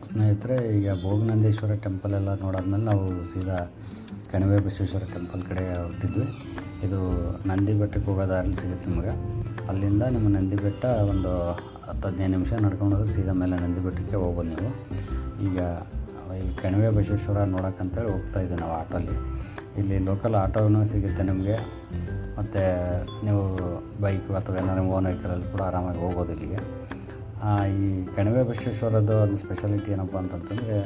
ಸ್ನೇಹಿತರೆ, ಈಗ ಭೋಗನಂದೀಶ್ವರ ಟೆಂಪಲ್ ಎಲ್ಲ ನೋಡಾದ್ಮೇಲೆ ನಾವು ಸೀದಾ ಕಣಿವೆ ಬಸವೇಶ್ವರ ಟೆಂಪಲ್ ಕಡೆ ಹೊರಟಿದ್ವಿ. ಇದು ನಂದಿ ಬೆಟ್ಟಕ್ಕೆ ಹೋಗೋ ದಾರಿಲಿ ಸಿಗುತ್ತೆ ನಿಮಗೆ. ಅಲ್ಲಿಂದ ನಿಮ್ಮ ನಂದಿ ಬೆಟ್ಟ ಒಂದು 10-15 ನಿಮಿಷ ನಡ್ಕೊಂಡು ಹೋದ್ರೆ ಸೀದಾ ಮೇಲೆ ನಂದಿ ಬೆಟ್ಟಕ್ಕೆ ಹೋಗ್ಬೋದು ನೀವು. ಈಗ ಈ ಕಣಿವೆ ಬಸವೇಶ್ವರ ನೋಡೋಕ್ಕಂತೇಳಿ ಹೋಗ್ತಾಯಿದ್ವಿ ನಾವು ಆಟೋಲ್ಲಿ. ಇಲ್ಲಿ ಲೋಕಲ್ ಆಟೋನೂ ಸಿಗುತ್ತೆ ನಿಮಗೆ, ಮತ್ತು ನೀವು ಬೈಕು ಅಥವಾ ಏನಾದ್ರು ಓನ್ ವೆಹಿಕಲಲ್ಲಿ ಕೂಡ ಆರಾಮಾಗಿ ಹೋಗ್ಬೋದು ಇಲ್ಲಿಗೆ. ಈ ಕಣಿವೆ ಬಸವೇಶ್ವರದ್ದು ಒಂದು ಸ್ಪೆಷಾಲಿಟಿ ಏನಪ್ಪ ಅಂತಂತಂದರೆ,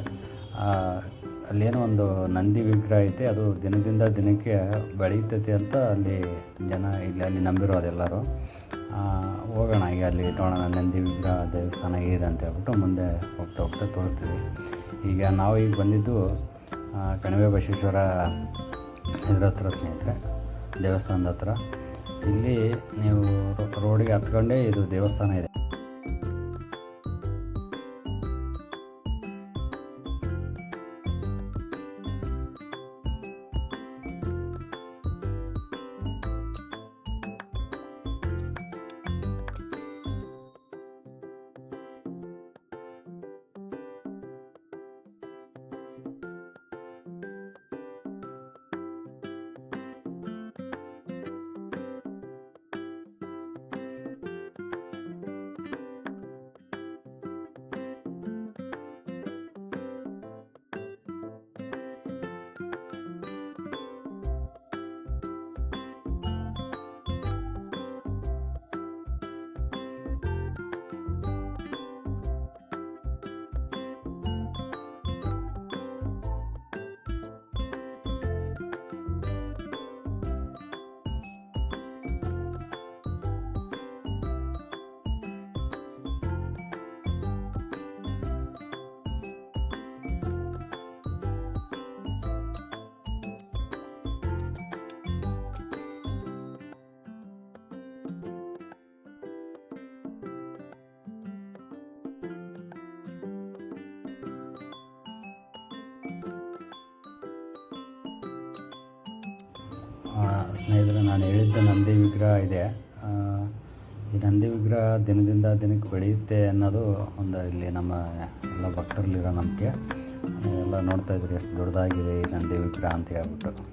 ಅಲ್ಲೇನೋ ಒಂದು ನಂದಿ ವಿಗ್ರಹ ಐತೆ, ಅದು ದಿನದಿಂದ ದಿನಕ್ಕೆ ಬೆಳೀತೈತಿ ಅಂತ ಅಲ್ಲಿ ನಂಬಿರೋದೆಲ್ಲರೂ. ಹೋಗೋಣ, ಈಗ ಅಲ್ಲಿ ನೋಡೋಣ ನಂದಿ ವಿಗ್ರಹ ದೇವಸ್ಥಾನ ಇದೆ ಅಂತ ಹೇಳ್ಬಿಟ್ಟು ಮುಂದೆ ಹೋಗ್ತಾ ತೋರಿಸ್ತೀವಿ. ಈಗ ನಾವು ಈಗ ಬಂದಿದ್ದು ಕಣಿವೆ ಬಸವೇಶ್ವರ ಇದ್ರ ಹತ್ರ ಸ್ನೇಹಿತರೆ, ದೇವಸ್ಥಾನದ ಹತ್ರ. ಇಲ್ಲಿ ನೀವು ರೋಡಿಗೆ ಹತ್ಕೊಂಡೇ ಇದು ದೇವಸ್ಥಾನ ಇದೆ. ಸ್ನೇಹಿತರೆ, ನಾನು ಹೇಳಿದ್ದ ನಂದಿ ವಿಗ್ರಹ ಇದೆ. ಈ ನಂದಿ ವಿಗ್ರಹ ದಿನದಿಂದ ದಿನಕ್ಕೆ ಬೆಳೆಯುತ್ತೆ ಅನ್ನೋದು ಒಂದು ಇಲ್ಲಿ ನಮ್ಮ ಎಲ್ಲ ಭಕ್ತರಲ್ಲಿರೋ ನಂಬಿಕೆ. ಎಲ್ಲ ನೋಡ್ತಾಯಿದ್ರಿ ಎಷ್ಟು ದೊಡ್ಡದಾಗಿದೆ ಈ ನಂದಿ ವಿಗ್ರಹ ಅಂತ ಹೇಳ್ಬಿಟ್ಟು.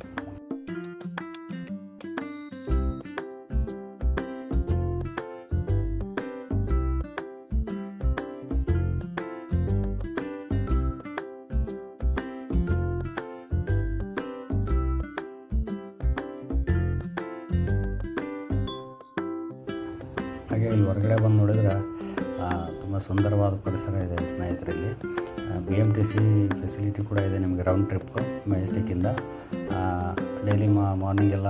ಹಾಗೆ ಇಲ್ಲಿ ಹೊರಗಡೆ ಬಂದು ನೋಡಿದ್ರೆ ತುಂಬ ಸುಂದರವಾದ ಪರಿಸರ ಇದೆ ಸ್ನೇಹಿತರಲ್ಲಿ. BMTC ಫೆಸಿಲಿಟಿ ಕೂಡ ಇದೆ ನಿಮಗೆ, ರೌಂಡ್ ಟ್ರಿಪ್ಪು ಮೆಜೆಸ್ಟಿಕ್ಕಿಂದ. ಡೈಲಿ ಮಾರ್ನಿಂಗ್ ಎಲ್ಲ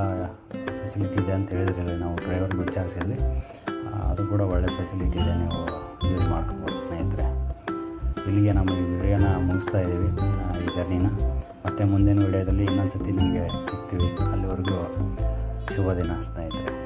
ಫೆಸಿಲಿಟಿ ಇದೆ ಅಂತ ಹೇಳಿದ್ರಲ್ಲಿ ನಾವು ಡ್ರೈವರ್ಗೆ ವಿಚಾರಿಸಿದ್ವಿ. ಅದು ಕೂಡ ಒಳ್ಳೆ ಫೆಸಿಲಿಟಿ ಇದೆ, ನೀವು ಯೂಸ್ ಮಾಡ್ಕೋಬೋದು ಸ್ನೇಹಿತರೆ. ಇಲ್ಲಿಗೆ ನಮ್ಮ ಈ ವಿಡಿಯೋನ ಮುಗಿಸ್ತಾ ಇದ್ದೀವಿ, ಈ ಜರ್ನಿನ. ಮತ್ತು ಮುಂದಿನ ವಿಡಿಯೋದಲ್ಲಿ ಇನ್ನೊಂದು ಸತಿ ನಿಮಗೆ ಸಿಗ್ತೀವಿ. ಅಲ್ಲಿವರೆಗೂ ಶುಭ ದಿನ ಸ್ನೇಹಿತರೆ.